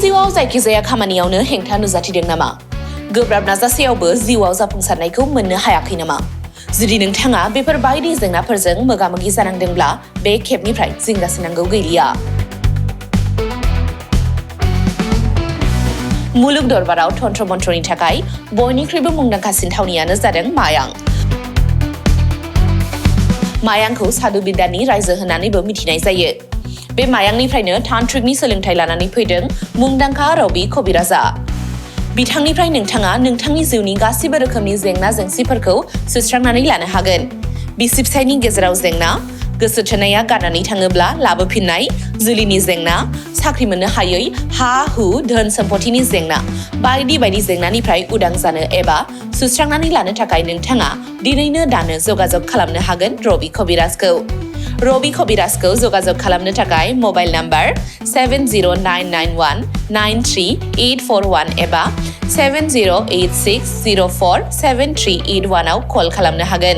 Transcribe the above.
जिउआव जायखिजाया खामानियावनो हेंथा नुजाथिदों नामा? गोब्राब नाजासेयावबो जिउआव जाफुंसारनायखौ मोननो हायाखै नामा? जुदि नोंथाङा बेफोर बायदि जेंनाफोरजों मोगा-मोगि जानांदोंब्ला बे खेबनिफ्राय जिंगासिनांगौ गैलिया। मुलुग दरबाराव तन्त्र मन्त्रनि थाखाय बयनिख्रुइबो मुंदांखासिन थावनियानो जादों मायां। मायांखौ साधु बिद्यानि रायजो होननानैबो मिथिनाय जायो। बे मायांनिफ्रायनो तान्त्रिकनि सोलोंथाइ लानानै फैदों मुंदांखा रबि कबिराजआ। बिथांनिफ्राय नोंथाङा नोंथांनि जिउनि गासिबो रोखोमनि जेंना-जेंसिफोरखौ सुस्रांनानै लानो हागोन। बिसि-फिसायनि गेजेराव जेंना, गोसो थोनाया गारनानै थाङोब्ला लाबोफिननाय, जुलिनि जेंना, साख्रि मोननो हायै, हा-हु, धोन-सम्पथिनि जेंना, बायदि बायदि जेंनानिफ्राय उदां जानो एबा सुस्रांनानै लानो थाखाय नोंथाङा दिनैनो दानो जगाजग खालामनो हागोन रबि कबिराजखौ। रबि कबिराजखौ जगाजग खालामनो थाखाय मबाइल नाम्बार 7099193841 एबा 7086047381 आव कल खालामनो हागोन।